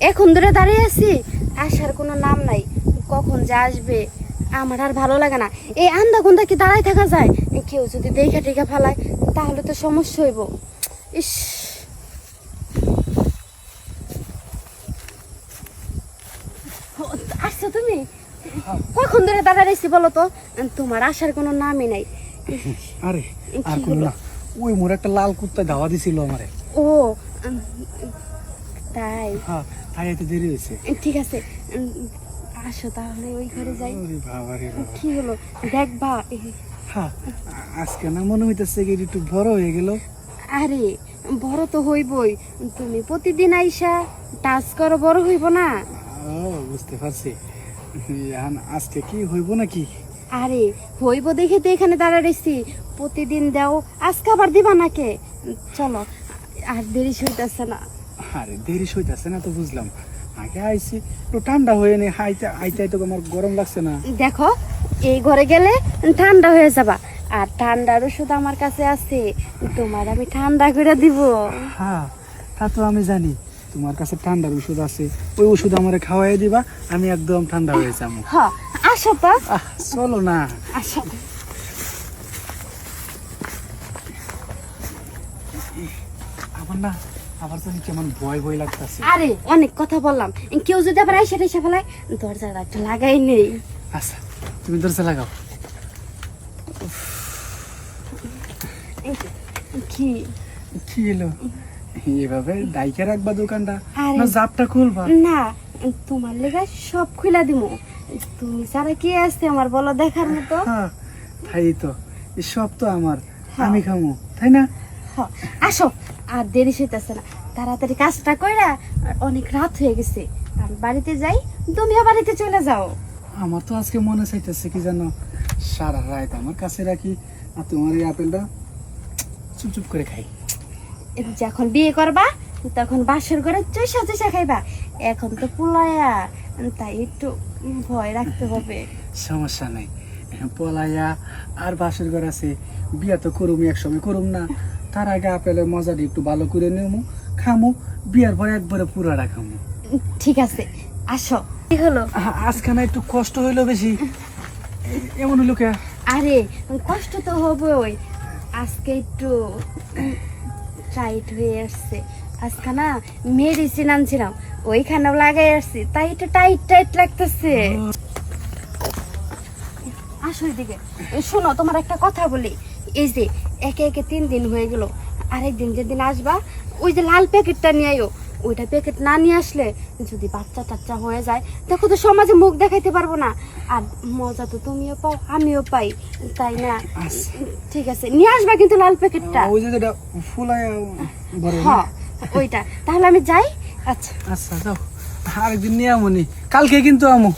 এখন ধরে দাঁড়িয়ে আছি, আসার কোনো নাম নাই। কখন যে আসবে আমার আর ভালো লাগে না। এই আন্দা গুন্দা কি দাঁড়ায় থাকা যায়? কেউ যদি দেখা টেখা ফেলায় তাহলে তো সমস্যা হইব। ইস, আসছো তুমি? কখন ধরে দাঁড়ায় রয়েছি বলো তো? তোমার আসার কোনো নামই নাই। আরে আর কোনো না, ওই মোর একটা লাল কুত্তা ধাওয়া দিছিল আমারে। ও তাই? হ্যাঁ, তাই এত দেরি হয়েছে। ঠিক আছে, আসো তাহলে ওই ঘরে যাই। ওরে বাবা রে বাবা। কি হলো দেখবা? হ্যাঁ, আজকে না মনে হইতেছে কি একটু বড় হয়ে গেল। আরে বড় তো হইবই, তুমি প্রতিদিন আইসা টাচ করো, বড় হইব না? ও বুঝতে পারছি। এখন আজকে কি হইব নাকি? আরে হইব দেখে তো এখানে দাঁড়া রয়েছি। প্রতিদিন দাও, আজকে আবার দিবা নাকে? চলো, আর দেরি হইতেছে না। আরে দেরি হইতেছে না তো বুঝলাম, আগে আইছি একটু ঠান্ডা হয়ে নে, আইতে আইতে তো আমার গরম লাগছে না। দেখো, এই ঘরে গেলে ঠান্ডা হয়ে যাবা, আর ঠান্ডার ওষুধ আমার কাছে আছে, তোমার আমি ঠান্ডা করে দিব। হ্যাঁ, তা তো আমি জানি তোমার কাছে ঠান্ডার ওষুধ আছে, ওই ওষুধ আমারে খাওয়াই দিবা, আমি একদম ঠান্ডা হয়ে যাবো। হ্যাঁ, আসো তো। চলো না। আসো। আবার না, আবার জানি কেমন ভয় ভয় লাগতেছে। আরে অনেক কথা বললাম, কেউ যদি আবার এসে টেসে ফেলায়, দরজাটা একটু লাগাই নেই। আচ্ছা, তুমি দরজা লাগাও। কি কি এলো এভাবে ডাইকে রাখবা দোকানটা, আরে না জাপটা খুলবা? না, তোমার লেগে সব খুলে দিমু। তুমি ছাড়া কি আছে আমার বলো দেখার মতো? হ্যাঁ, তাই তো, এই সব তো আমার, আমি খামো তাই না? হ্যাঁ, আসো, আর দেরি হইতেছে না, তাড়াতাড়ি কাজটা কইরা। আর অনেক রাত হয়ে গেছে, আমি বাড়িতে যাই, তুমিও বাড়িতে চলে যাও। আমার তো আজকে মনে চাইতেছে কি জানো, সারা রাত আমার কাছে রাখি, আর তোমার এই আপেলটা চুপ চুপ করে খাই। যখন বিয়ে করবা তখন বাসর ঘরে চৈসা চৈসা খাইবা, এখন তো পুলায়া, তাই একটু ভয় রাখতে হবে। সমস্যা নাই, পলাইয়া আর বাসের ঘর আছে, বিয়া তো করুম, একসময় করুম না, তার আগে আপেলের মজাটি একটু ভালো করে নেবো, খামো, বিয়ার পরে একবারে পুরাটা খামো। ঠিক আছে, আসো। কি হলো? আজকে না একটু কষ্ট হইলো বেশি, এমন হইলো কে? আরে কষ্ট তো হবেই, আজকে একটু টাইট হয়ে আসছে। আজকে না মেডিসিন আনছিলাম, ওইখানেও লাগাই আসছি, তাই একটু টাইট টাইট লাগতেছে। আসো এদিকে, শোনো, তোমার একটা কথা বলি। এই যে একে একে 3 দিন হয়ে গেল, আরেকদিন যেদিন আসবা ওই যে লাল প্যাকেটটা নিয়ে আইও। ওইটা প্যাকেট না নিয়ে আসলে যদি বাচ্চা টাচ্চা হয়ে যায়, দেখো তো সমাজে মুখ দেখাইতে পারবো না। আর মজা তো তুমিও পাও, আমিও পাই, তাই না? ঠিক আছে, নিয়ে আসবা কিন্তু লাল প্যাকেটটা। ওই যে যেটা ফুলায় বড় না? হ্যাঁ, ওইটা। তাহলে আমি যাই। আচ্ছা আচ্ছা যাও, আরেকদিন নিয়ে আমনি, কালকে কিন্তু আমো।